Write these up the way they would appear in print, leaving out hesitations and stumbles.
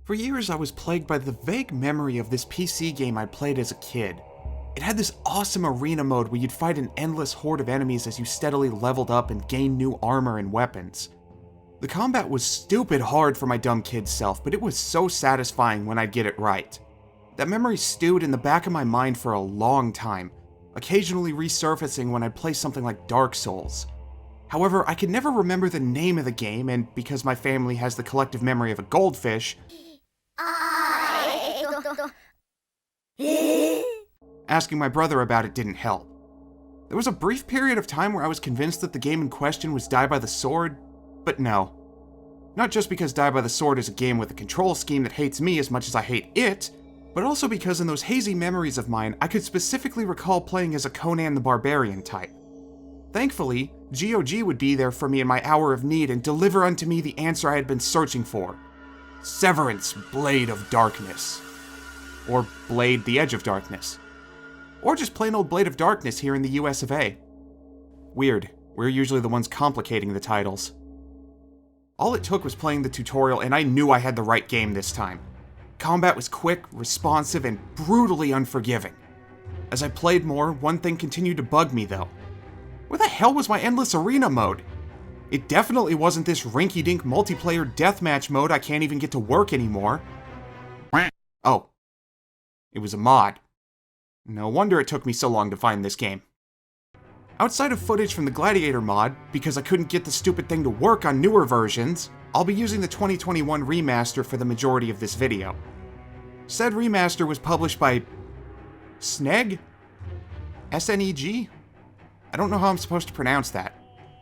For years, I was plagued by the vague memory of this PC game I played as a kid. It had this awesome arena mode where you'd fight an endless horde of enemies as you steadily leveled up and gained new armor and weapons. The combat was stupid hard for my dumb kid self, but it was so satisfying when I'd get it right. That memory stewed in the back of my mind for a long time, occasionally resurfacing when I'd play something like Dark Souls. However, I could never remember the name of the game, and because my family has the collective memory of a goldfish, asking my brother about it didn't help. There was a brief period of time where I was convinced that the game in question was Die by the Sword, but no. Not just because Die by the Sword is a game with a control scheme that hates me as much as I hate it, but also because in those hazy memories of mine, I could specifically recall playing as a Conan the Barbarian type. Thankfully, GOG would be there for me in my hour of need and deliver unto me the answer I had been searching for. Severance, Blade of Darkness. Or Blade, the Edge of Darkness. Or just plain old Blade of Darkness here in the US of A. Weird, we're usually the ones complicating the titles. All it took was playing the tutorial and I knew I had the right game this time. Combat was quick, responsive, and brutally unforgiving. As I played more, one thing continued to bug me though. Where the hell was my endless arena mode? It definitely wasn't this rinky-dink multiplayer deathmatch mode I can't even get to work anymore. Oh. It was a mod. No wonder it took me so long to find this game. Outside of footage from the Gladiator mod, because I couldn't get the stupid thing to work on newer versions, I'll be using the 2021 remaster for the majority of this video. Said remaster was published by SNEG? SNEG? I don't know how I'm supposed to pronounce that.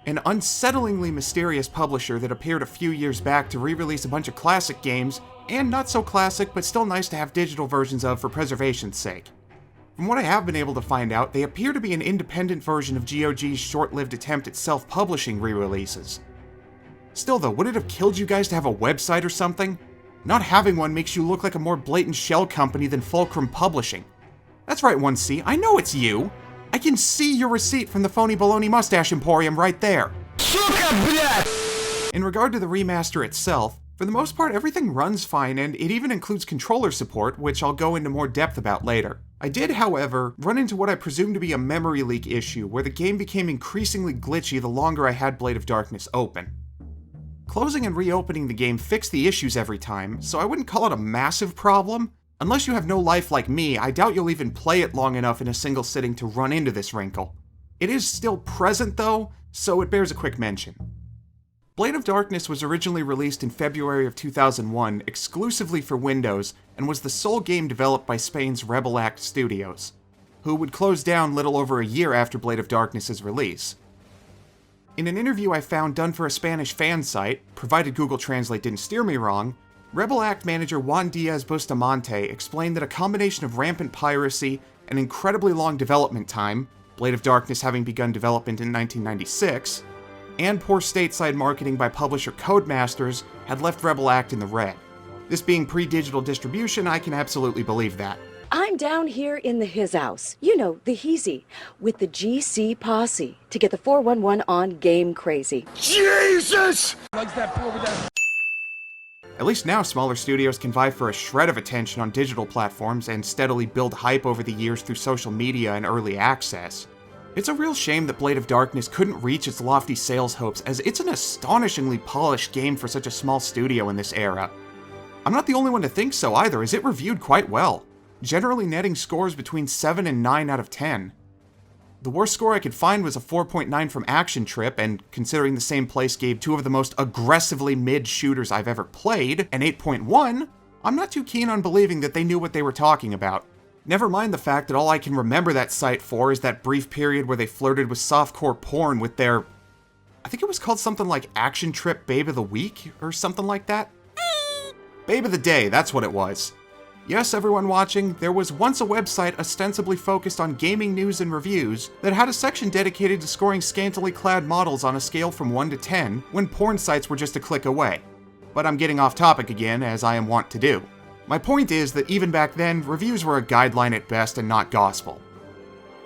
An unsettlingly mysterious publisher that appeared a few years back to re-release a bunch of classic games, and not so classic but still nice to have digital versions of for preservation's sake. From what I have been able to find out, they appear to be an independent version of GOG's short-lived attempt at self-publishing re-releases. Still though, would it have killed you guys to have a website or something? Not having one makes you look like a more blatant shell company than Fulcrum Publishing. That's right, 1C, I know it's you! I can see your receipt from the phony baloney mustache emporium right there! In regard to the remaster itself, for the most part everything runs fine and it even includes controller support, which I'll go into more depth about later. I did, however, run into what I presume to be a memory leak issue, where the game became increasingly glitchy the longer I had Blade of Darkness open. Closing and reopening the game fixed the issues every time, so I wouldn't call it a massive problem. Unless you have no life like me, I doubt you'll even play it long enough in a single sitting to run into this wrinkle. It is still present though, so it bears a quick mention. Blade of Darkness was originally released in February of 2001 exclusively for Windows and was the sole game developed by Spain's Rebel Act Studios, who would close down little over a year after Blade of Darkness' release. In an interview I found done for a Spanish fan site, provided Google Translate didn't steer me wrong, Rebel Act manager Juan Diaz Bustamante explained that a combination of rampant piracy and incredibly long development time, Blade of Darkness having begun development in 1996, and poor stateside marketing by publisher Codemasters had left Rebel Act in the red. This being pre-digital distribution, I can absolutely believe that. I'm down here in the his house, you know, the Heezy, with the GC posse to get the 411 on Game Crazy. Jesus! At least now smaller studios can vie for a shred of attention on digital platforms and steadily build hype over the years through social media and early access. It's a real shame that Blade of Darkness couldn't reach its lofty sales hopes, as it's an astonishingly polished game for such a small studio in this era. I'm not the only one to think so either, as it reviewed quite well, generally netting scores between 7 and 9 out of 10. The worst score I could find was a 4.9 from Action Trip, and considering the same place gave two of the most aggressively mid shooters I've ever played an 8.1, I'm not too keen on believing that they knew what they were talking about. Never mind the fact that all I can remember that site for is that brief period where they flirted with softcore porn with their... I think it was called something like Action Trip Babe of the Week, or something like that? Babe of the Day, that's what it was. Yes, everyone watching, there was once a website ostensibly focused on gaming news and reviews that had a section dedicated to scoring scantily clad models on a scale from 1 to 10 when porn sites were just a click away. But I'm getting off topic again, as I am wont to do. My point is that even back then, reviews were a guideline at best and not gospel.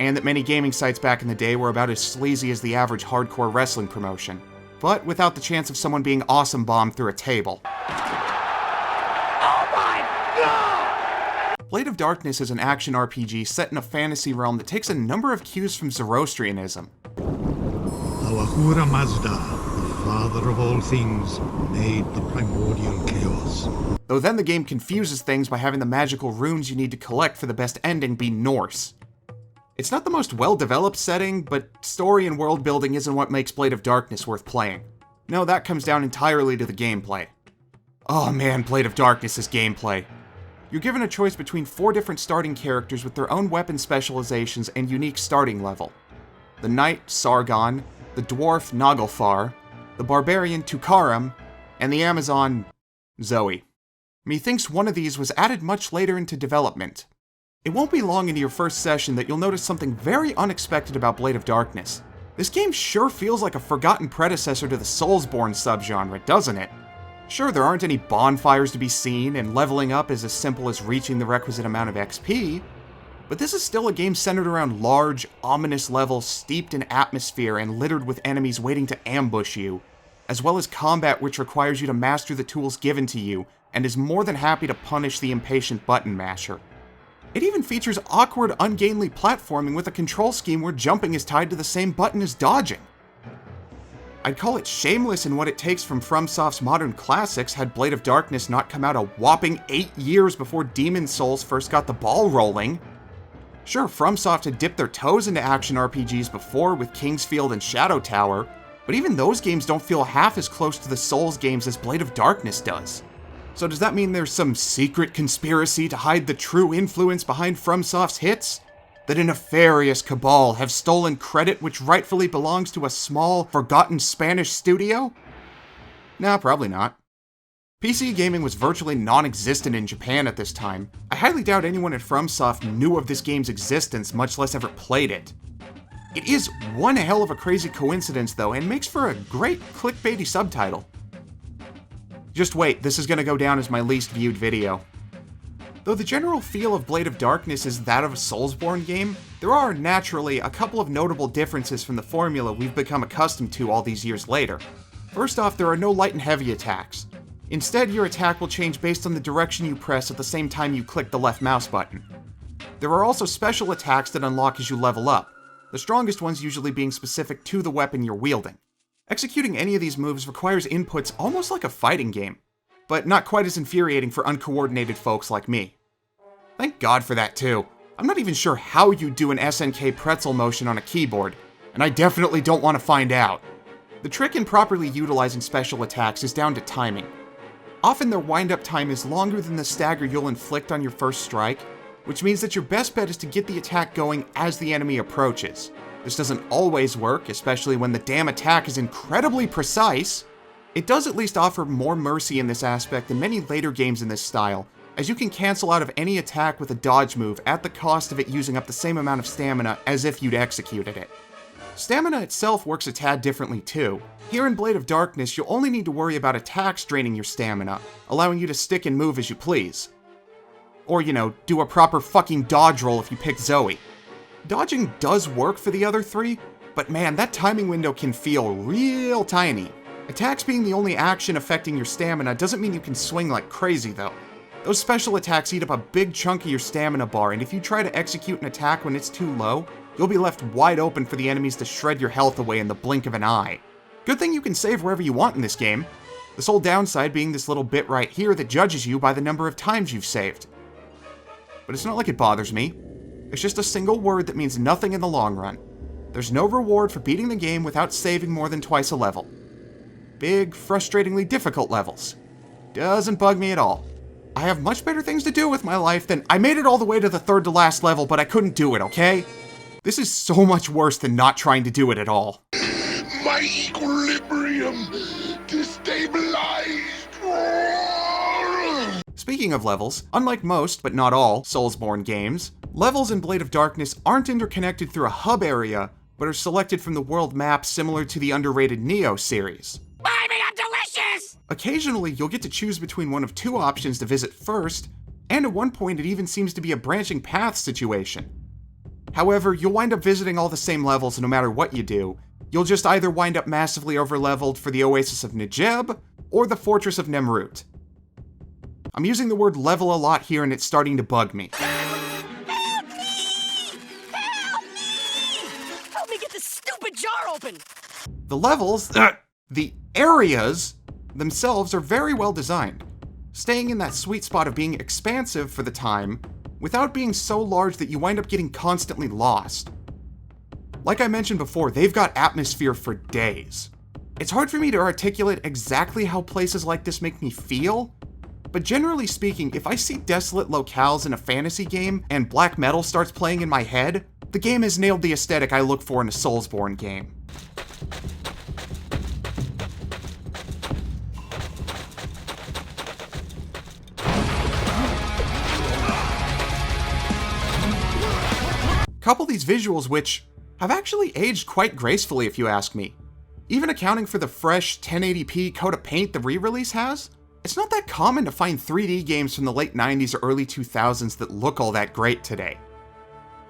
And that many gaming sites back in the day were about as sleazy as the average hardcore wrestling promotion, but without the chance of someone being awesome bombed through a table. Blade of Darkness is an action RPG set in a fantasy realm that takes a number of cues from Zoroastrianism. Ahura Mazda, the father of all things, made the primordial chaos. Though then the game confuses things by having the magical runes you need to collect for the best ending be Norse. It's not the most well-developed setting, but story and world building isn't what makes Blade of Darkness worth playing. No, that comes down entirely to the gameplay. Oh man, Blade of Darkness' gameplay. You're given a choice between 4 different starting characters with their own weapon specializations and unique starting level. The Knight, Sargon, the Dwarf, Naglfar, the Barbarian, Tukaram, and the Amazon, Zoe. Methinks one of these was added much later into development. It won't be long into your first session that you'll notice something very unexpected about Blade of Darkness. This game sure feels like a forgotten predecessor to the Soulsborne subgenre, doesn't it? Sure, there aren't any bonfires to be seen, and leveling up is as simple as reaching the requisite amount of XP, but this is still a game centered around large, ominous levels steeped in atmosphere and littered with enemies waiting to ambush you, as well as combat which requires you to master the tools given to you, and is more than happy to punish the impatient button masher. It even features awkward, ungainly platforming with a control scheme where jumping is tied to the same button as dodging. I'd call it shameless in what it takes from FromSoft's modern classics had Blade of Darkness not come out a whopping 8 years before Demon's Souls first got the ball rolling. Sure, FromSoft had dipped their toes into action RPGs before with Kingsfield and Shadow Tower, but even those games don't feel half as close to the Souls games as Blade of Darkness does. So does that mean there's some secret conspiracy to hide the true influence behind FromSoft's hits? That a nefarious cabal have stolen credit which rightfully belongs to a small, forgotten Spanish studio? Nah, probably not. PC gaming was virtually non-existent in Japan at this time. I highly doubt anyone at FromSoft knew of this game's existence, much less ever played it. It is one hell of a crazy coincidence though, and makes for a great clickbaity subtitle. Just wait, this is gonna go down as my least viewed video. Though the general feel of Blade of Darkness is that of a Soulsborne game, there are, naturally, a couple of notable differences from the formula we've become accustomed to all these years later. First off, there are no light and heavy attacks. Instead, your attack will change based on the direction you press at the same time you click the left mouse button. There are also special attacks that unlock as you level up, the strongest ones usually being specific to the weapon you're wielding. Executing any of these moves requires inputs almost like a fighting game, but not quite as infuriating for uncoordinated folks like me. Thank God for that too. I'm not even sure how you do an SNK pretzel motion on a keyboard, and I definitely don't want to find out. The trick in properly utilizing special attacks is down to timing. Often their wind-up time is longer than the stagger you'll inflict on your first strike, which means that your best bet is to get the attack going as the enemy approaches. This doesn't always work, especially when the damn attack is incredibly precise. It does at least offer more mercy in this aspect than many later games in this style, as you can cancel out of any attack with a dodge move at the cost of it using up the same amount of stamina as if you'd executed it. Stamina itself works a tad differently too. Here in Blade of Darkness, you'll only need to worry about attacks draining your stamina, allowing you to stick and move as you please. Or, do a proper fucking dodge roll if you pick Zoe. Dodging does work for the other 3, but man, that timing window can feel real tiny. Attacks being the only action affecting your stamina doesn't mean you can swing like crazy though. Those special attacks eat up a big chunk of your stamina bar, and if you try to execute an attack when it's too low, you'll be left wide open for the enemies to shred your health away in the blink of an eye. Good thing you can save wherever you want in this game. The sole downside being this little bit right here that judges you by the number of times you've saved. But it's not like it bothers me. It's just a single word that means nothing in the long run. There's no reward for beating the game without saving more than twice a level. Big, frustratingly difficult levels. Doesn't bug me at all. I have much better things to do with my life than I made it all the way to the third to last level, but I couldn't do it, okay? This is so much worse than not trying to do it at all. My equilibrium destabilized. Speaking of levels, unlike most, but not all, Soulsborne games, levels in Blade of Darkness aren't interconnected through a hub area, but are selected from the world map similar to the underrated Neo series. Buy me, I'm delicious! Occasionally, you'll get to choose between one of 2 options to visit first, and at one point it even seems to be a branching path situation. However, you'll wind up visiting all the same levels no matter what you do. You'll just either wind up massively overleveled for the Oasis of Nejeb, or the Fortress of Nemrut. I'm using the word level a lot here and it's starting to bug me. Help me! Help me! Help me get this stupid jar open! The levels, the areas themselves are very well designed, staying in that sweet spot of being expansive for the time, without being so large that you wind up getting constantly lost. Like I mentioned before, they've got atmosphere for days. It's hard for me to articulate exactly how places like this make me feel, but generally speaking, if I see desolate locales in a fantasy game and black metal starts playing in my head, the game has nailed the aesthetic I look for in a Soulsborne game. Couple these visuals, which have actually aged quite gracefully if you ask me. Even accounting for the fresh 1080p coat of paint the re-release has, it's not that common to find 3D games from the late 90s or early 2000s that look all that great today.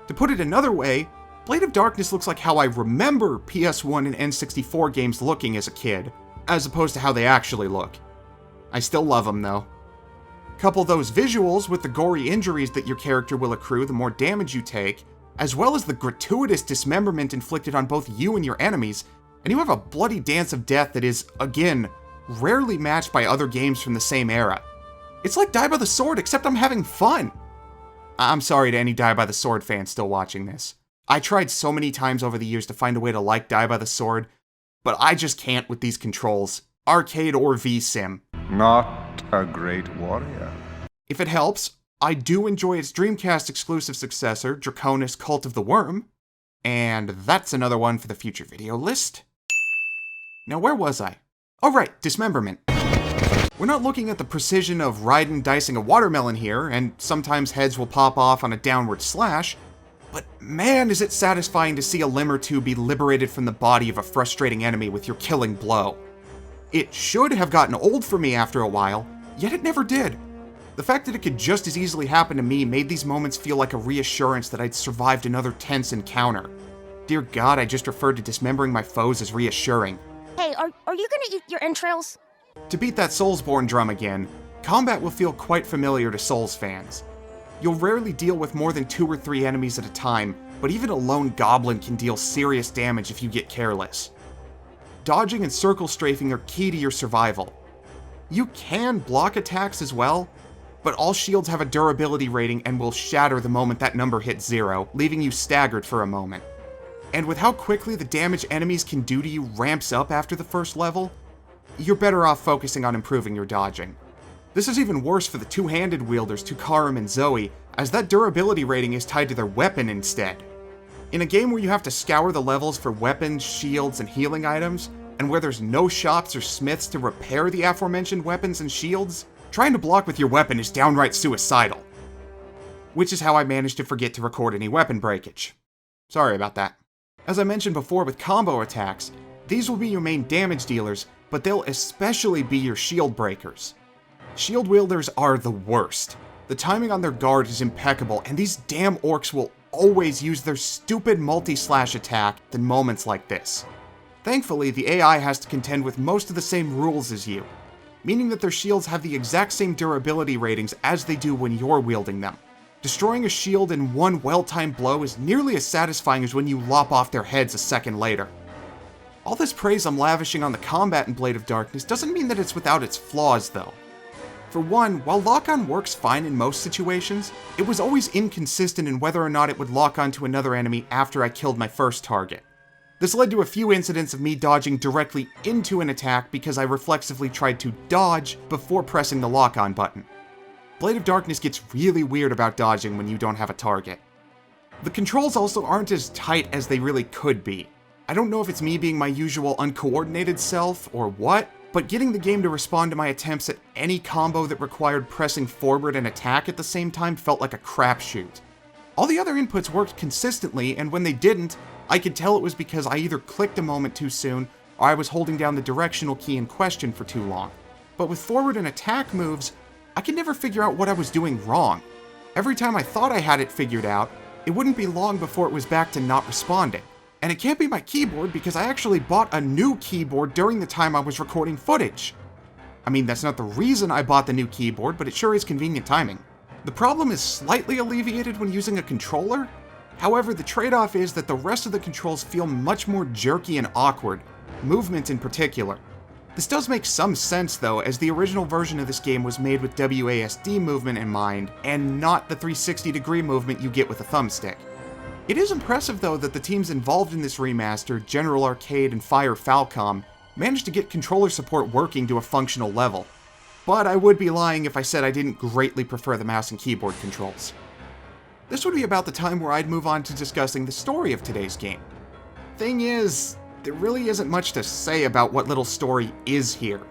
To put it another way, Blade of Darkness looks like how I remember PS1 and N64 games looking as a kid, as opposed to how they actually look. I still love them though. Couple those visuals with the gory injuries that your character will accrue the more damage you take, as well as the gratuitous dismemberment inflicted on both you and your enemies, and you have a bloody dance of death that is, again, rarely matched by other games from the same era. It's like Die by the Sword, except I'm having fun. I'm sorry to any Die by the Sword fans still watching this. I tried so many times over the years to find a way to like Die by the Sword, but I just can't with these controls, arcade or V-Sim. Not a great warrior. If it helps, I do enjoy its Dreamcast exclusive successor, Draconis Cult of the Worm, and that's another one for the future video list. Now where was I? Oh right, dismemberment. We're not looking at the precision of Raiden dicing a watermelon here, and sometimes heads will pop off on a downward slash, but man is it satisfying to see a limb or two be liberated from the body of a frustrating enemy with your killing blow. It should have gotten old for me after a while, yet it never did. The fact that it could just as easily happen to me made these moments feel like a reassurance that I'd survived another tense encounter. Dear God, I just referred to dismembering my foes as reassuring. Hey, are you gonna eat your entrails? To beat that Soulsborne drum again, combat will feel quite familiar to Souls fans. You'll rarely deal with more than 2 or 3 enemies at a time, but even a lone goblin can deal serious damage if you get careless. Dodging and circle strafing are key to your survival. You can block attacks as well, but all shields have a durability rating and will shatter the moment that number hits 0, leaving you staggered for a moment. And with how quickly the damage enemies can do to you ramps up after the first level, you're better off focusing on improving your dodging. This is even worse for the two-handed wielders Tukarum and Zoe, as that durability rating is tied to their weapon instead. In a game where you have to scour the levels for weapons, shields, and healing items, and where there's no shops or smiths to repair the aforementioned weapons and shields, trying to block with your weapon is downright suicidal. Which is how I managed to forget to record any weapon breakage. Sorry about that. As I mentioned before with combo attacks, these will be your main damage dealers, but they'll especially be your shield breakers. Shield wielders are the worst. The timing on their guard is impeccable, and these damn orcs will always use their stupid multi-slash attack in moments like this. Thankfully, the AI has to contend with most of the same rules as you, meaning that their shields have the exact same durability ratings as they do when you're wielding them. Destroying a shield in one well-timed blow is nearly as satisfying as when you lop off their heads a second later. All this praise I'm lavishing on the combat in Blade of Darkness doesn't mean that it's without its flaws, though. For one, while lock-on works fine in most situations, it was always inconsistent in whether or not it would lock onto another enemy after I killed my first target. This led to a few incidents of me dodging directly into an attack because I reflexively tried to dodge before pressing the lock-on button. Blade of Darkness gets really weird about dodging when you don't have a target. The controls also aren't as tight as they really could be. I don't know if it's me being my usual uncoordinated self or what, but getting the game to respond to my attempts at any combo that required pressing forward and attack at the same time felt like a crapshoot. All the other inputs worked consistently, and when they didn't, I could tell it was because I either clicked a moment too soon, or I was holding down the directional key in question for too long. But with forward and attack moves, I could never figure out what I was doing wrong. Every time I thought I had it figured out, it wouldn't be long before it was back to not responding. And it can't be my keyboard because I actually bought a new keyboard during the time I was recording footage. I mean, that's not the reason I bought the new keyboard, but it sure is convenient timing. The problem is slightly alleviated when using a controller. However, the trade-off is that the rest of the controls feel much more jerky and awkward, movement in particular. This does make some sense though, as the original version of this game was made with WASD movement in mind, and not the 360-degree movement you get with a thumbstick. It is impressive though that the teams involved in this remaster, General Arcade and Fire Falcom, managed to get controller support working to a functional level. But I would be lying if I said I didn't greatly prefer the mouse and keyboard controls. This would be about the time where I'd move on to discussing the story of today's game. Thing is, there really isn't much to say about what little story is here.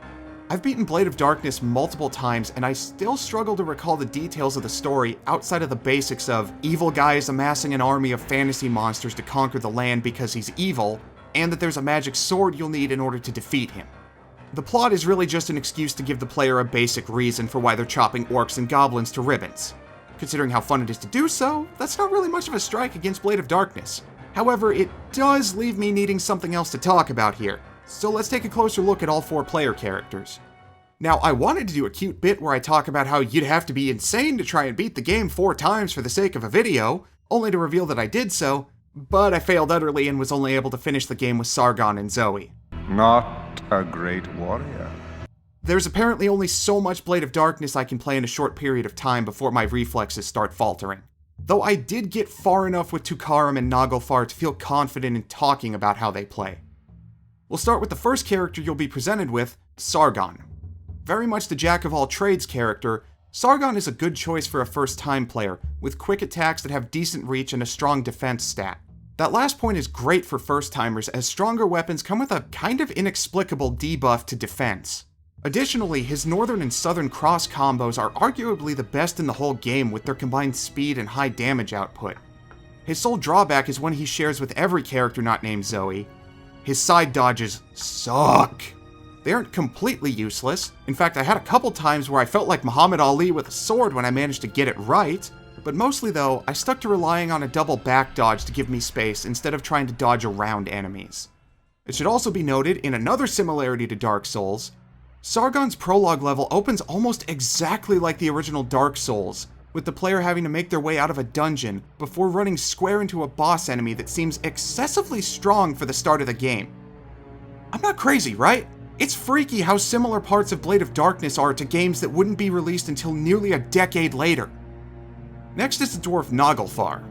I've beaten Blade of Darkness multiple times, and I still struggle to recall the details of the story outside of the basics of evil guys amassing an army of fantasy monsters to conquer the land because he's evil, and that there's a magic sword you'll need in order to defeat him. The plot is really just an excuse to give the player a basic reason for why they're chopping orcs and goblins to ribbons. Considering how fun it is to do so, that's not really much of a strike against Blade of Darkness. However, it does leave me needing something else to talk about here, so let's take a closer look at all 4 player characters. Now, I wanted to do a cute bit where I talk about how you'd have to be insane to try and beat the game 4 times for the sake of a video, only to reveal that I did so, but I failed utterly and was only able to finish the game with Sargon and Zoe. Not a great warrior. There's apparently only so much Blade of Darkness I can play in a short period of time before my reflexes start faltering. Though I did get far enough with Tukaram and Naglfar to feel confident in talking about how they play. We'll start with the first character you'll be presented with, Sargon. Very much the jack-of-all-trades character, Sargon is a good choice for a first-time player, with quick attacks that have decent reach and a strong defense stat. That last point is great for first-timers, as stronger weapons come with a kind of inexplicable debuff to defense. Additionally, his northern and southern cross combos are arguably the best in the whole game with their combined speed and high damage output. His sole drawback is one he shares with every character not named Zoe. His side dodges suck. They aren't completely useless. In fact, I had a couple times where I felt like Muhammad Ali with a sword when I managed to get it right, but mostly though, I stuck to relying on a double back dodge to give me space instead of trying to dodge around enemies. It should also be noted, in another similarity to Dark Souls, Sargon's prologue level opens almost exactly like the original Dark Souls, with the player having to make their way out of a dungeon before running square into a boss enemy that seems excessively strong for the start of the game. I'm not crazy, right? It's freaky how similar parts of Blade of Darkness are to games that wouldn't be released until nearly a decade later. Next is the dwarf Naglfar.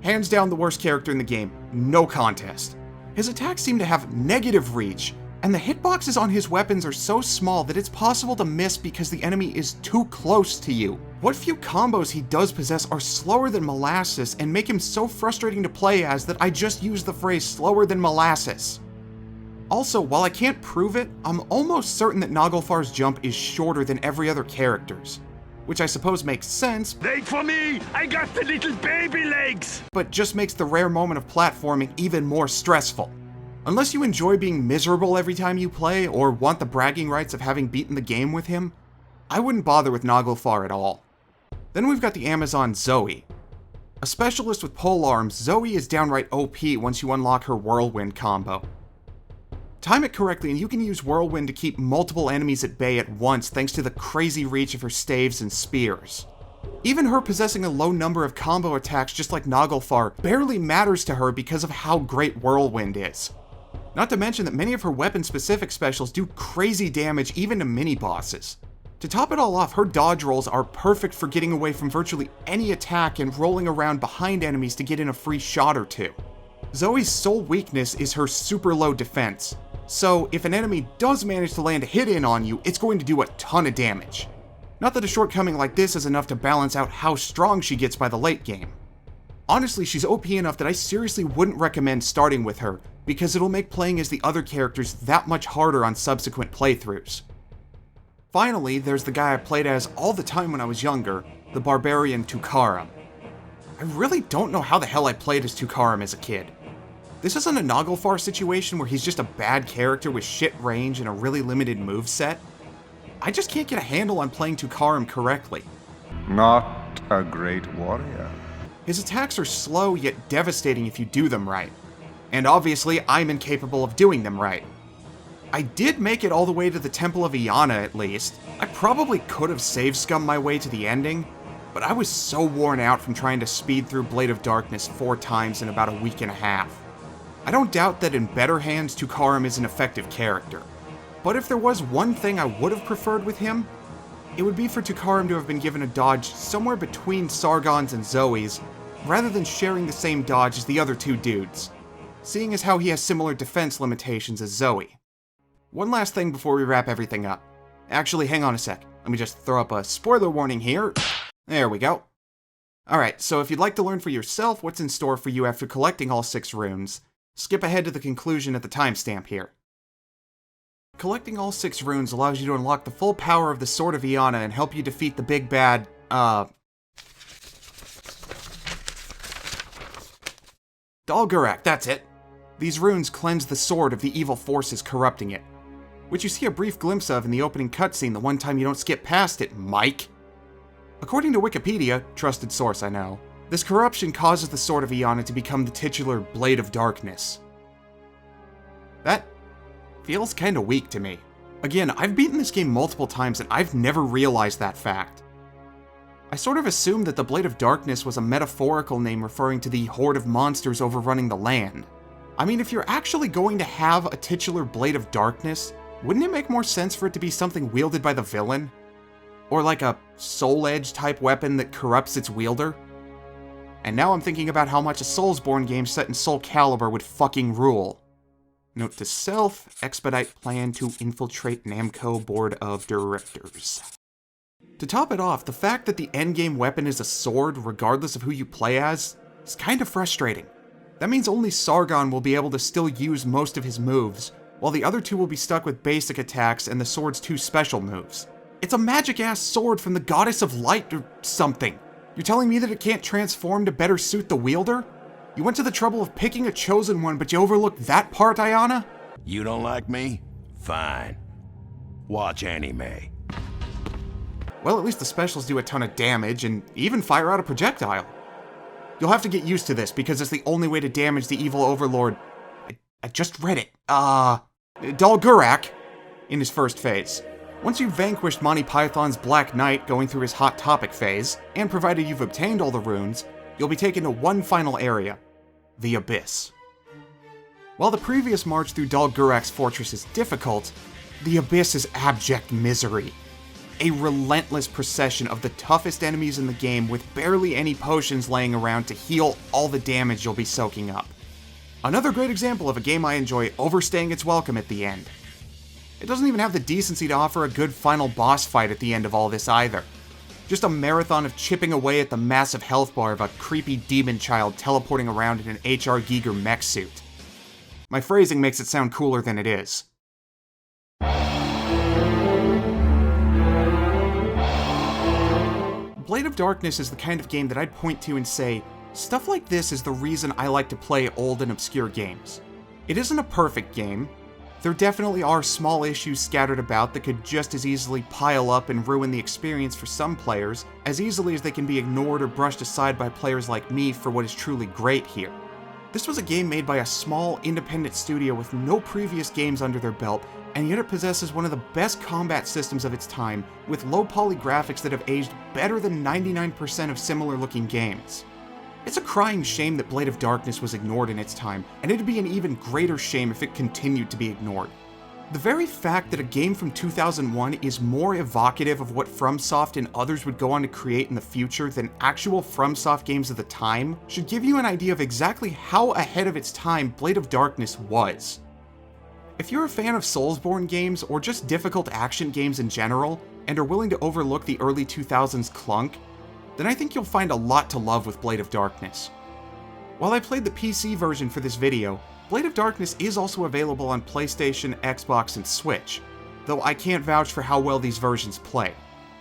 Hands down the worst character in the game, no contest. His attacks seem to have negative reach, and the hitboxes on his weapons are so small that it's possible to miss because the enemy is too close to you. What few combos he does possess are slower than molasses and make him so frustrating to play as that I just use the phrase slower than molasses. Also, while I can't prove it, I'm almost certain that Naglfar's jump is shorter than every other character's, which I suppose makes sense. Wait for me! I got the little baby legs! But just makes the rare moment of platforming even more stressful. Unless you enjoy being miserable every time you play, or want the bragging rights of having beaten the game with him, I wouldn't bother with Naglfar at all. Then we've got the Amazon Zoe. A specialist with polearms, Zoe is downright OP once you unlock her Whirlwind combo. Time it correctly and you can use Whirlwind to keep multiple enemies at bay at once thanks to the crazy reach of her staves and spears. Even her possessing a low number of combo attacks just like Naglfar barely matters to her because of how great Whirlwind is. Not to mention that many of her weapon-specific specials do crazy damage even to mini-bosses. To top it all off, her dodge rolls are perfect for getting away from virtually any attack and rolling around behind enemies to get in a free shot or two. Zoe's sole weakness is her super low defense, so if an enemy does manage to land a hit in on you, it's going to do a ton of damage. Not that a shortcoming like this is enough to balance out how strong she gets by the late game. Honestly, she's OP enough that I seriously wouldn't recommend starting with her, because it'll make playing as the other characters that much harder on subsequent playthroughs. Finally, there's the guy I played as all the time when I was younger, the barbarian Tukaram. I really don't know how the hell I played as Tukaram as a kid. This isn't a Naglfar situation where he's just a bad character with shit range and a really limited moveset. I just can't get a handle on playing Tukaram correctly. Not a great warrior. His attacks are slow yet devastating if you do them right. And obviously, I'm incapable of doing them right. I did make it all the way to the Temple of Iana, at least. I probably could have save-scummed my way to the ending, but I was so worn out from trying to speed through Blade of Darkness 4 times in about a week and a half. I don't doubt that in better hands, Tukarum is an effective character. But if there was one thing I would have preferred with him, it would be for Tukarum to have been given a dodge somewhere between Sargon's and Zoe's, rather than sharing the same dodge as the other 2 dudes, seeing as how he has similar defense limitations as Zoe. One last thing before we wrap everything up. Actually, hang on a sec. Let me just throw up a spoiler warning here. There we go. Alright, so if you'd like to learn for yourself what's in store for you after collecting all 6 runes, skip ahead to the conclusion at the timestamp here. Collecting all 6 runes allows you to unlock the full power of the Sword of Iana and help you defeat the big bad, Dal'Gurak, that's it. These runes cleanse the sword of the evil forces corrupting it, which you see a brief glimpse of in the opening cutscene the one time you don't skip past it, Mike. According to Wikipedia, trusted source I know, this corruption causes the Sword of Iana to become the titular Blade of Darkness. That feels kinda weak to me. Again, I've beaten this game multiple times and I've never realized that fact. I sort of assumed that the Blade of Darkness was a metaphorical name referring to the horde of monsters overrunning the land. I mean, if you're actually going to have a titular Blade of Darkness, wouldn't it make more sense for it to be something wielded by the villain? Or like a Soul Edge type weapon that corrupts its wielder? And now I'm thinking about how much a Soulsborne game set in Soul Calibur would fucking rule. Note to self, expedite plan to infiltrate Namco Board of Directors. To top it off, the fact that the endgame weapon is a sword, regardless of who you play as, is kind of frustrating. That means only Sargon will be able to still use most of his moves, while the other 2 will be stuck with basic attacks and the sword's 2 special moves. It's a magic-ass sword from the Goddess of Light or something. You're telling me that it can't transform to better suit the wielder? You went to the trouble of picking a chosen one, but you overlooked that part, Iana? You don't like me? Fine. Watch anime. Well, at least the specials do a ton of damage, and even fire out a projectile. You'll have to get used to this, because it's the only way to damage the evil overlord. I just read it. Dal'Gurak, in his first phase. Once you've vanquished Monty Python's Black Knight going through his Hot Topic phase, and provided you've obtained all the runes, you'll be taken to one final area, the Abyss. While the previous march through Dal'Gurak's fortress is difficult, the Abyss is abject misery. A relentless procession of the toughest enemies in the game with barely any potions laying around to heal all the damage you'll be soaking up. Another great example of a game I enjoy overstaying its welcome at the end. It doesn't even have the decency to offer a good final boss fight at the end of all this either. Just a marathon of chipping away at the massive health bar of a creepy demon child teleporting around in an H.R. Giger mech suit. My phrasing makes it sound cooler than it is. Blade of Darkness is the kind of game that I'd point to and say, stuff like this is the reason I like to play old and obscure games. It isn't a perfect game. There definitely are small issues scattered about that could just as easily pile up and ruin the experience for some players, as easily as they can be ignored or brushed aside by players like me for what is truly great here. This was a game made by a small, independent studio with no previous games under their belt, and yet it possesses one of the best combat systems of its time, with low-poly graphics that have aged better than 99% of similar-looking games. It's a crying shame that Blade of Darkness was ignored in its time, and it'd be an even greater shame if it continued to be ignored. The very fact that a game from 2001 is more evocative of what FromSoft and others would go on to create in the future than actual FromSoft games of the time should give you an idea of exactly how ahead of its time Blade of Darkness was. If you're a fan of Soulsborne games, or just difficult action games in general, and are willing to overlook the early 2000s clunk, then I think you'll find a lot to love with Blade of Darkness. While I played the PC version for this video, Blade of Darkness is also available on PlayStation, Xbox, and Switch, though I can't vouch for how well these versions play.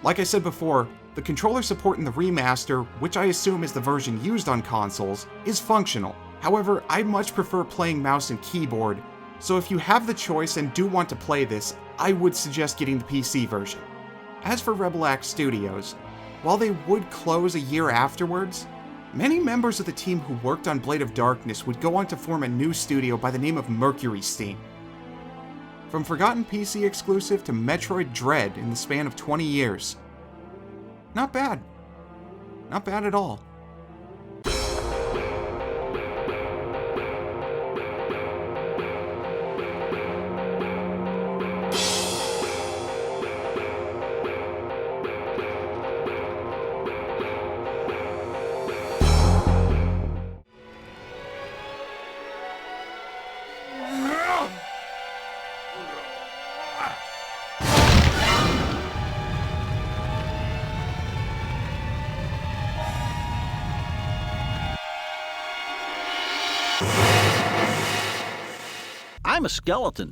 Like I said before, the controller support in the remaster, which I assume is the version used on consoles, is functional. However, I much prefer playing mouse and keyboard, so if you have the choice and do want to play this, I would suggest getting the PC version. As for Rebel Axe Studios, while they would close a year afterwards, many members of the team who worked on Blade of Darkness would go on to form a new studio by the name of Mercury Steam. From forgotten PC exclusive to Metroid Dread in the span of 20 years. Not bad. Not bad at all. I'm a skeleton.